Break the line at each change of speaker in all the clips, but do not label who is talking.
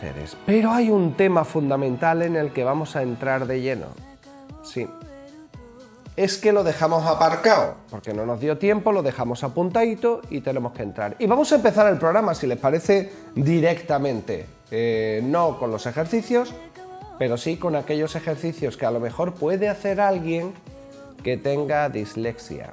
ustedes. Pero hay un tema fundamental en el que vamos a entrar de lleno. Sí. Es que lo dejamos aparcado, porque no nos dio tiempo, lo dejamos apuntadito y tenemos que entrar. Y vamos a empezar el programa, si les parece, directamente. No con los ejercicios, pero sí con aquellos ejercicios que a lo mejor puede hacer alguien que tenga dislexia.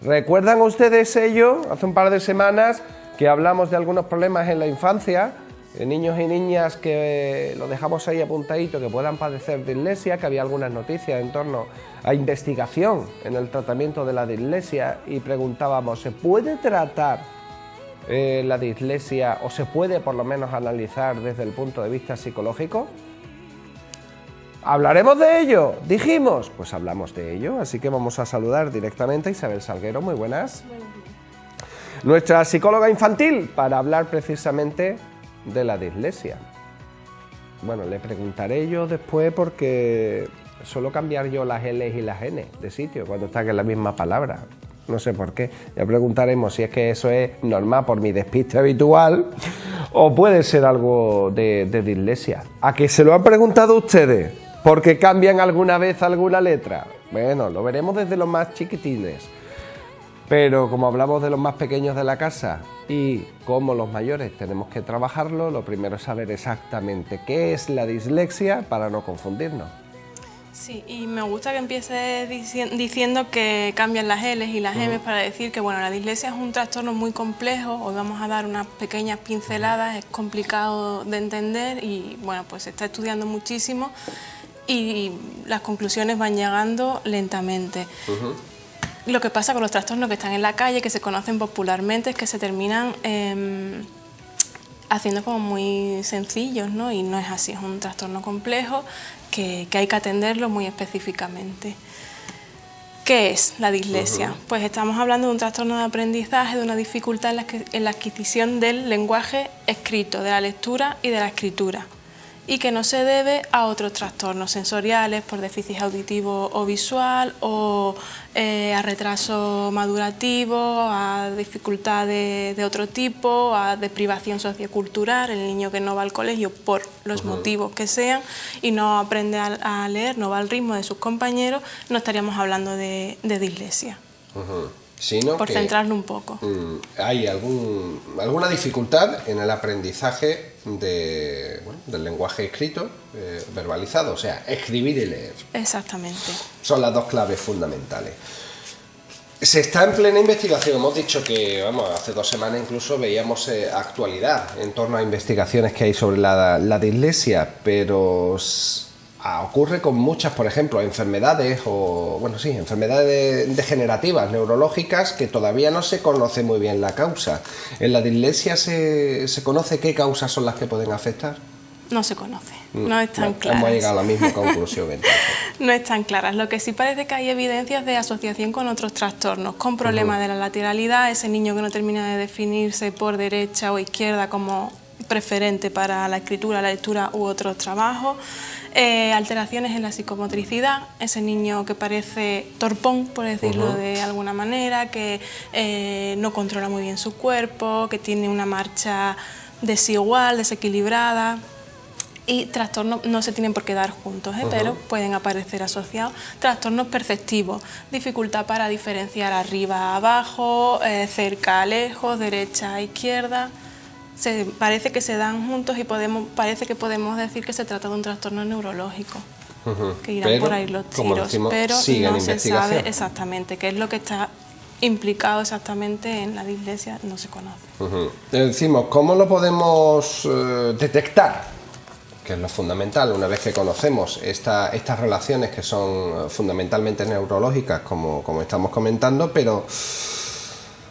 ¿Recuerdan ustedes ello? Hace un par de semanas que hablamos de algunos problemas en la infancia, de niños y niñas que lo dejamos ahí apuntadito, que puedan padecer dislexia, que había algunas noticias en torno a investigación en el tratamiento de la dislexia y preguntábamos, ¿se puede tratar la dislexia o se puede por lo menos analizar desde el punto de vista psicológico? ¿Hablaremos de ello? Dijimos, pues hablamos de ello, así que vamos a saludar directamente a Isabel Salguero, muy buenas.
Buenos días.
Nuestra psicóloga infantil para hablar precisamente de la dislexia. Bueno, le preguntaré yo después porque suelo cambiar yo las L y las N de sitio cuando están en la misma palabra. No sé por qué. Ya preguntaremos si es que eso es normal por mi despiste habitual o puede ser algo de dislexia. ¿A que se lo han preguntado ustedes? ¿Porque cambian alguna vez alguna letra? Bueno, lo veremos desde los más chiquitines. Pero como hablamos de los más pequeños de la casa y como los mayores tenemos que trabajarlo, lo primero es saber exactamente qué es la dislexia para no confundirnos.
Sí, y me gusta que empieces diciendo que cambian las L y las M para decir que bueno, la dislexia es un trastorno muy complejo. Hoy vamos a dar unas pequeñas pinceladas, es complicado de entender y bueno, pues se está estudiando muchísimo y las conclusiones van llegando lentamente. Lo que pasa con los trastornos que están en la calle, que se conocen popularmente, es que se terminan haciendo como muy sencillos, ¿no? Y no es así, es un trastorno complejo que hay que atenderlo muy específicamente. ¿Qué es la dislexia? Pues estamos hablando de un trastorno de aprendizaje, de una dificultad en la adquisición del lenguaje escrito, de la lectura y de la escritura, y que no se debe a otros trastornos sensoriales por déficit auditivo o visual o a retraso madurativo, a dificultad de otro tipo, a deprivación sociocultural, el niño que no va al colegio por los motivos que sean y no aprende a leer, no va al ritmo de sus compañeros, no estaríamos hablando de dislexia.
Sino
por centrarlo un poco.
Hay alguna dificultad en el aprendizaje del lenguaje escrito, verbalizado, o sea, escribir y leer.
Exactamente.
Son las dos claves fundamentales. Se está en plena investigación, hemos dicho que, hace 2 semanas incluso veíamos actualidad en torno a investigaciones que hay sobre la dislexia, pero ocurre con muchas, por ejemplo, enfermedades enfermedades degenerativas, neurológicas, que todavía no se conoce muy bien la causa. ¿En la dislexia se conoce qué causas son las que pueden afectar?
No se conoce, no están claras.
Hemos llegado a la misma conclusión entonces.
No están claras. Lo que sí parece que hay evidencias de asociación con otros trastornos, con problemas de la lateralidad, ese niño que no termina de definirse por derecha o izquierda como preferente para la escritura, la lectura u otros trabajos, alteraciones en la psicomotricidad, ese niño que parece torpón, por decirlo de alguna manera, que no controla muy bien su cuerpo, que tiene una marcha desigual, desequilibrada. Y trastornos no se tienen por qué dar juntos, pero pueden aparecer asociados. Trastornos perceptivos, dificultad para diferenciar arriba a abajo, cerca a lejos, derecha a izquierda. Parece que se dan juntos y parece que podemos decir que se trata de un trastorno neurológico, que irán por ahí los tiros, pero no se sabe exactamente qué es lo que está implicado exactamente en la dislexia, no se conoce.
Decimos, ¿cómo lo podemos detectar? Que es lo fundamental, una vez que conocemos estas relaciones que son fundamentalmente neurológicas, como estamos comentando, pero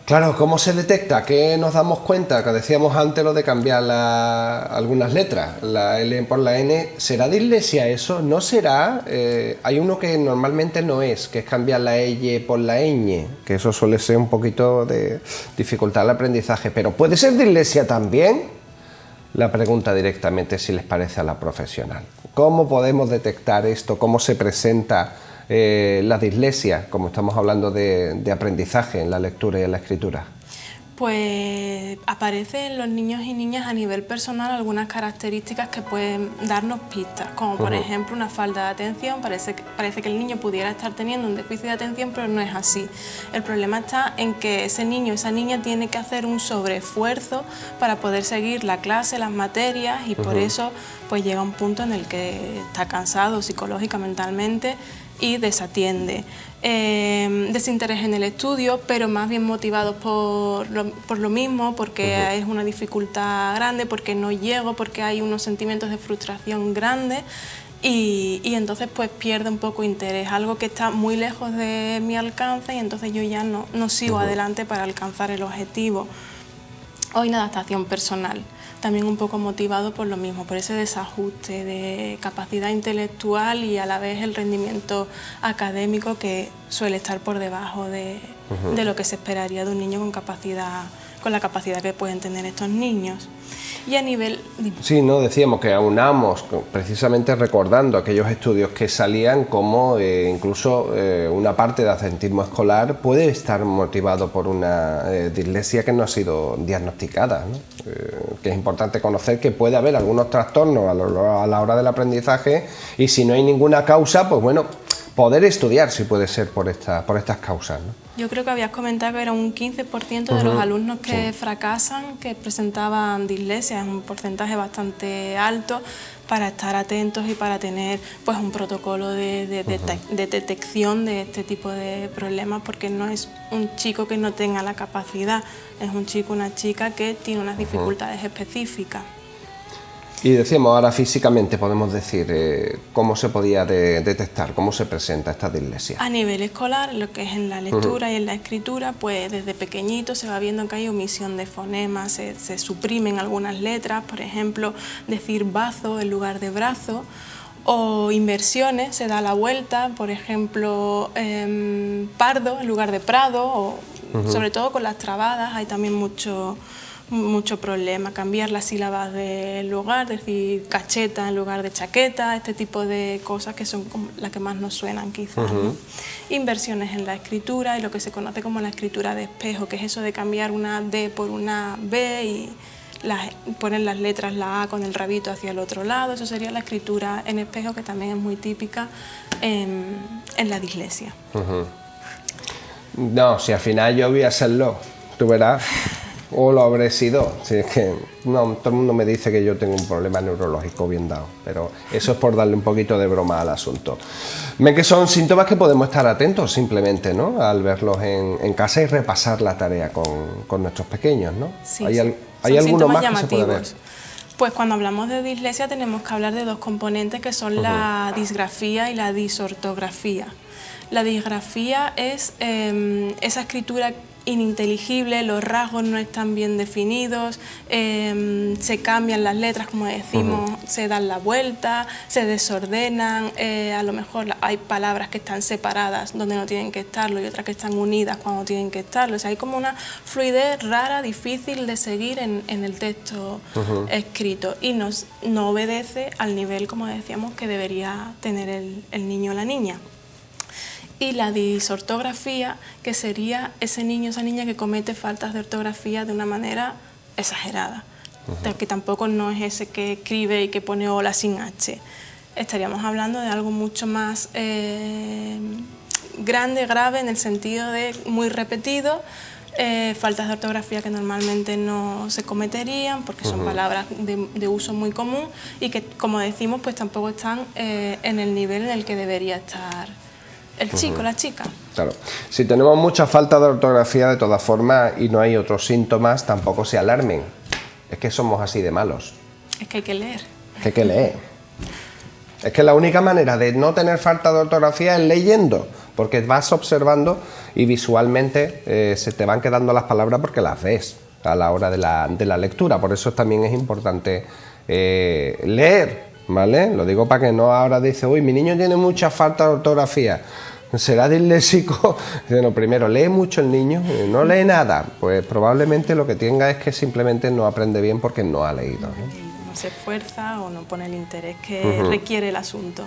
claro, ¿cómo se detecta? ¿Qué nos damos cuenta? Que decíamos antes lo de cambiar algunas letras, la L por la N. ¿Será dislexia eso? ¿No será? Hay uno que normalmente no es, que es cambiar la L por la ñ, que eso suele ser un poquito de dificultad al aprendizaje, pero ¿puede ser dislexia también? La pregunta directamente si les parece a la profesional. ¿Cómo podemos detectar esto? ¿Cómo se presenta la dislexia, como estamos hablando de aprendizaje en la lectura y en la escritura?
Pues aparecen en los niños y niñas a nivel personal algunas características que pueden darnos pistas, como por ejemplo una falta de atención. Parece que el niño pudiera estar teniendo un déficit de atención, pero no es así. El problema está en que ese niño o esa niña tiene que hacer un sobreesfuerzo para poder seguir la clase, las materias, y por eso pues llega un punto en el que está cansado psicológica, mentalmente, y desatiende. Desinterés en el estudio, pero más bien motivados por lo mismo, porque es una dificultad grande, porque no llego, porque hay unos sentimientos de frustración grandes, y entonces pues pierde un poco interés, algo que está muy lejos de mi alcance, y entonces yo ya no sigo adelante para alcanzar el objetivo. O inadaptación personal, también un poco motivado por lo mismo, por ese desajuste de capacidad intelectual y a la vez el rendimiento académico, que suele estar por debajo de lo que se esperaría de un niño con la capacidad que pueden tener estos niños. Y a nivel...
Sí, no, decíamos que aunamos, precisamente recordando aquellos estudios que salían, como incluso una parte de absentismo escolar puede estar motivado por una dislexia que no ha sido diagnosticada, ¿no? Que es importante conocer que puede haber algunos trastornos a la hora del aprendizaje, y si no hay ninguna causa, pues bueno, poder estudiar si puede ser por estas causas, ¿no?
Yo creo que habías comentado que era un 15% de los alumnos que fracasan, que presentaban dislexia. Es un porcentaje bastante alto para estar atentos y para tener pues un protocolo de detección de este tipo de problemas, porque no es un chico que no tenga la capacidad, es un chico, una chica que tiene unas dificultades específicas.
Y decíamos, ahora físicamente podemos decir cómo se podía detectar, cómo se presenta esta dislexia.
A nivel escolar, lo que es en la lectura y en la escritura, pues desde pequeñito se va viendo que hay omisión de fonemas, se suprimen algunas letras, por ejemplo, decir bazo en lugar de brazo, o inversiones, se da la vuelta, por ejemplo, pardo en lugar de prado, o sobre todo con las trabadas hay también mucho problema, cambiar las sílabas del lugar, decir cacheta en lugar de chaqueta, este tipo de cosas que son como las que más nos suenan quizás, ¿no? Inversiones en la escritura y lo que se conoce como la escritura de espejo, que es eso de cambiar una D por una B y poner las letras, la A con el rabito hacia el otro lado. Eso sería la escritura en espejo, que también es muy típica en la dislexia.
No, si al final yo voy a hacerlo, tú verás. O lo habré sido, si es que no, todo el mundo me dice que yo tengo un problema neurológico bien dado, pero eso es por darle un poquito de broma al asunto. Ven que son síntomas que podemos estar atentos simplemente, ¿no?, al verlos en casa y repasar la tarea con nuestros pequeños, ¿no?
Sí,
¿Hay alguno más que se puede ver?
Pues cuando hablamos de dislexia tenemos que hablar de dos componentes, que son la disgrafía y la disortografía. La disgrafía es esa escritura ininteligible, los rasgos no están bien definidos, se cambian las letras, como decimos, se dan la vuelta, se desordenan, a lo mejor hay palabras que están separadas donde no tienen que estarlo y otras que están unidas cuando tienen que estarlo. O sea, hay como una fluidez rara, difícil de seguir en el texto escrito, y no obedece al nivel, como decíamos, que debería tener el niño o la niña. Y la disortografía, que sería ese niño o esa niña que comete faltas de ortografía de una manera exagerada, que tampoco no es ese que escribe y que pone hola sin H. Estaríamos hablando de algo mucho más grande, grave, en el sentido de muy repetido, faltas de ortografía que normalmente no se cometerían porque son palabras de uso muy común y que, como decimos, pues tampoco están en el nivel en el que debería estar el chico, la chica.
Claro. Si tenemos mucha falta de ortografía, de todas formas, y no hay otros síntomas, tampoco se alarmen. Es que somos así de malos.
Es que hay que leer.
Es que hay que leer. Es que la única manera de no tener falta de ortografía es leyendo, porque vas observando y visualmente se te van quedando las palabras porque las ves a la hora de la lectura. Por eso también es importante leer, ¿vale? Lo digo para que no ahora dice, uy, mi niño tiene mucha falta de ortografía. ¿Será disléxico? Bueno, primero, ¿lee mucho el niño? ¿No lee nada? Pues probablemente lo que tenga es que simplemente no aprende bien porque no ha leído, ¿no?
No se esfuerza o no pone el interés que requiere el asunto.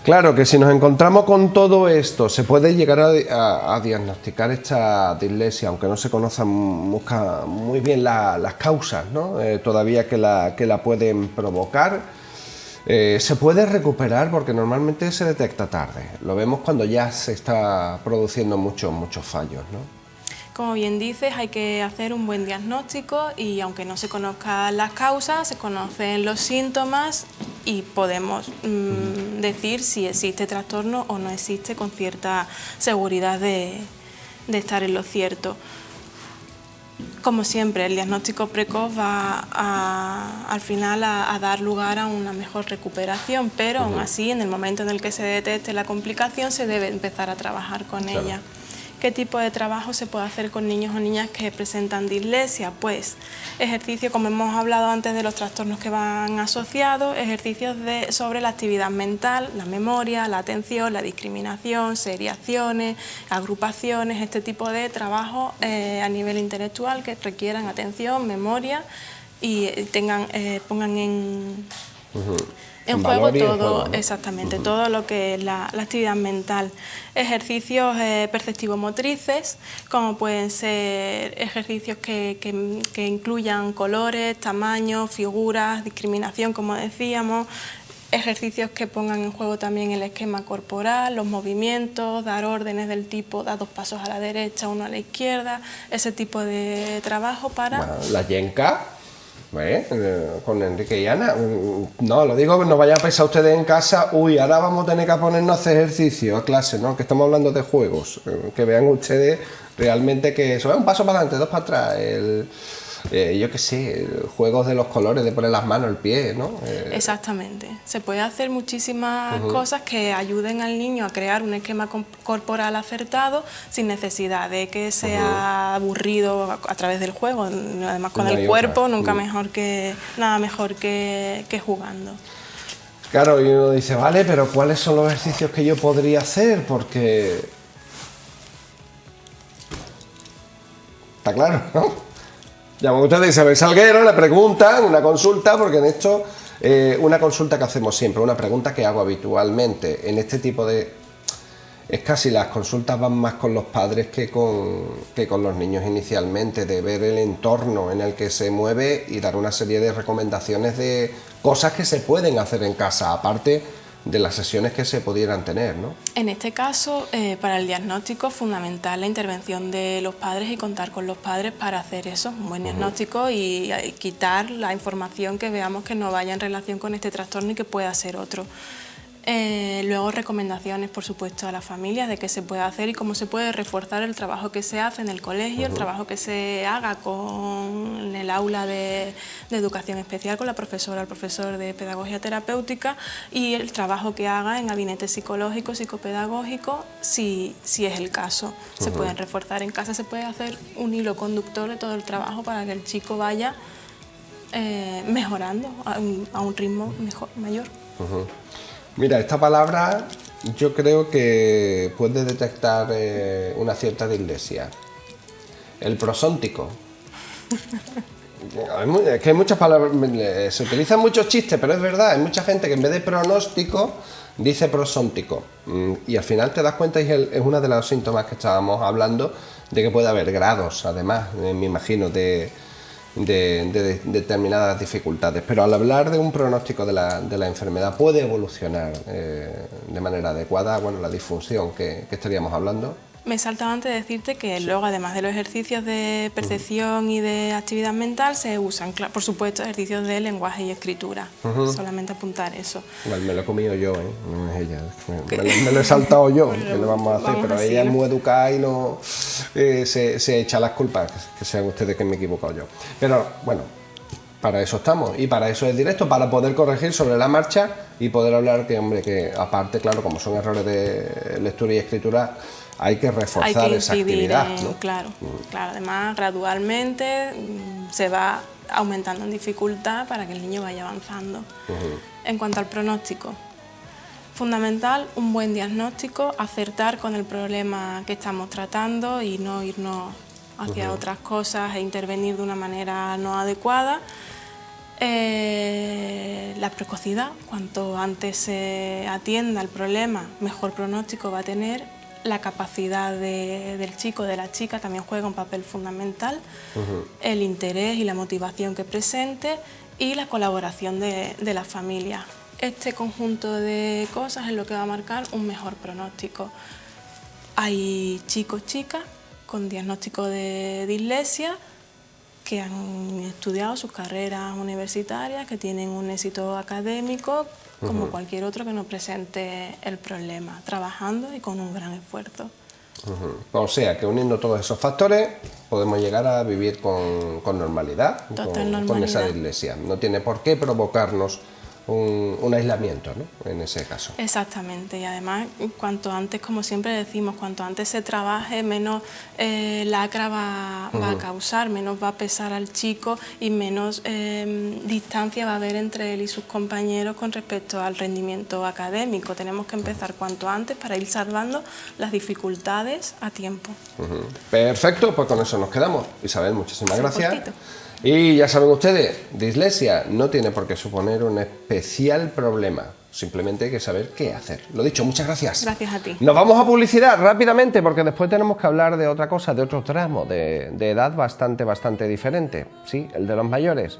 Claro que si nos encontramos con todo esto, se puede llegar a diagnosticar esta dislexia, aunque no se conozcan muy bien las causas, ¿no? Todavía que la pueden provocar. Se puede recuperar porque normalmente se detecta tarde. Lo vemos cuando ya se está produciendo muchos fallos, ¿no?
Como bien dices, hay que hacer un buen diagnóstico y aunque no se conozcan las causas, se conocen los síntomas y podemos decir si existe trastorno o no existe con cierta seguridad de estar en lo cierto. Como siempre, el diagnóstico precoz va al final a dar lugar a una mejor recuperación, pero aún así, en el momento en el que se detecte la complicación, se debe empezar a trabajar con ella. ¿Qué tipo de trabajo se puede hacer con niños o niñas que presentan dislexia? Pues ejercicios, como hemos hablado antes de los trastornos que van asociados, ejercicios sobre la actividad mental, la memoria, la atención, la discriminación, seriaciones, agrupaciones, este tipo de trabajo a nivel intelectual que requieran atención, memoria y pongan en juego todo, exactamente, todo lo que es la actividad mental. Ejercicios perceptivo-motrices, como pueden ser ejercicios que incluyan colores, tamaños, figuras, discriminación, como decíamos, ejercicios que pongan en juego también el esquema corporal, los movimientos, dar órdenes del tipo, da 2 pasos a la derecha, 1 a la izquierda, ese tipo de trabajo para...
Bueno, la yenca. Con Enrique y Ana, no, lo digo, no vayan a pensar ustedes en casa, uy, ahora vamos a tener que ponernos a hacer ejercicio a clase, ¿no? Que estamos hablando de juegos, que vean ustedes realmente que eso es un paso para adelante, 2 para atrás, yo qué sé, juegos de los colores, de poner las manos, el pie, ¿no?
Exactamente, se puede hacer muchísimas cosas que ayuden al niño a crear un esquema corporal acertado sin necesidad de que sea aburrido a través del juego, además con el cuerpo, nunca nada mejor que jugando.
Claro, y uno dice, vale, pero ¿cuáles son los ejercicios que yo podría hacer? Porque... está claro, ¿no? Llaman ustedes a Isabel Salguero, le preguntan una consulta, porque en esto, una consulta que hacemos siempre, una pregunta que hago habitualmente, en este tipo de... es casi las consultas van más con los padres que con los niños inicialmente, de ver el entorno en el que se mueve y dar una serie de recomendaciones de cosas que se pueden hacer en casa, aparte de las sesiones que se pudieran tener, ¿no?
En este caso, para el diagnóstico, es fundamental la intervención de los padres y contar con los padres para hacer eso, un buen diagnóstico y quitar la información que veamos que no vaya en relación con este trastorno y que pueda ser otro. Luego recomendaciones, por supuesto, a las familias de qué se puede hacer y cómo se puede reforzar el trabajo que se hace en el colegio, el trabajo que se haga con el aula de educación especial, con la profesora, el profesor de pedagogía terapéutica y el trabajo que haga en gabinete psicológico, psicopedagógico, si es el caso. Se pueden reforzar en casa, se puede hacer un hilo conductor de todo el trabajo para que el chico vaya mejorando a un ritmo mayor.
Mira, esta palabra yo creo que puede detectar una cierta dislexia. El prosóntico. Es que hay muchas palabras, se utilizan muchos chistes, pero es verdad, hay mucha gente que en vez de pronóstico dice prosóntico. Y al final te das cuenta, y es uno de los síntomas que estábamos hablando, de que puede haber grados, además, me imagino, de determinadas dificultades, pero al hablar de un pronóstico de la enfermedad puede evolucionar de manera adecuada, bueno, la disfunción que estaríamos hablando.
Me saltaba antes de decirte que luego, además de los ejercicios de percepción y de actividad mental, se usan, por supuesto, ejercicios de lenguaje y escritura. Solamente apuntar eso.
Bueno, me lo he comido yo, no es ella. Me lo he saltado yo, que lo vamos a hacer, pero ella es muy educada y no se echa las culpas, que sean ustedes que me he equivocado yo. Pero bueno, para eso estamos y para eso es directo, para poder corregir sobre la marcha y poder hablar que aparte, claro, como son errores de lectura y escritura, hay que reforzar esa actividad, ¿no?
Claro, además gradualmente se va aumentando en dificultad para que el niño vaya avanzando. En cuanto al pronóstico, fundamental un buen diagnóstico, acertar con el problema que estamos tratando y no irnos hacia otras cosas e intervenir de una manera no adecuada. la precocidad. Cuanto antes se atienda el problema, mejor pronóstico va a tener. La capacidad del chico, de la chica, también juega un papel fundamental. El interés y la motivación que presente y la colaboración de la familia. Este conjunto de cosas es lo que va a marcar un mejor pronóstico. Hay chicos, chicas con diagnóstico de dislexia que han estudiado sus carreras universitarias, que tienen un éxito académico como cualquier otro que no presente el problema, trabajando y con un gran esfuerzo.
O sea, que uniendo todos esos factores podemos llegar a vivir con normalidad, con esa dislexia. No tiene por qué provocarnos un aislamiento, ¿no? En ese caso.
Exactamente, y además cuanto antes, como siempre decimos, cuanto antes se trabaje, menos lacra va a causar, menos va a pesar al chico y menos distancia va a haber entre él y sus compañeros con respecto al rendimiento académico. Tenemos que empezar cuanto antes para ir salvando las dificultades a tiempo.
Perfecto, pues con eso nos quedamos. Isabel, muchísimas gracias. Cortito. Y ya saben ustedes, dislexia no tiene por qué suponer un especial problema, simplemente hay que saber qué hacer. Lo dicho, muchas gracias.
Gracias a ti.
Nos vamos a publicidad rápidamente porque después tenemos que hablar de otra cosa, de otro tramo de edad bastante diferente, sí, el de los mayores.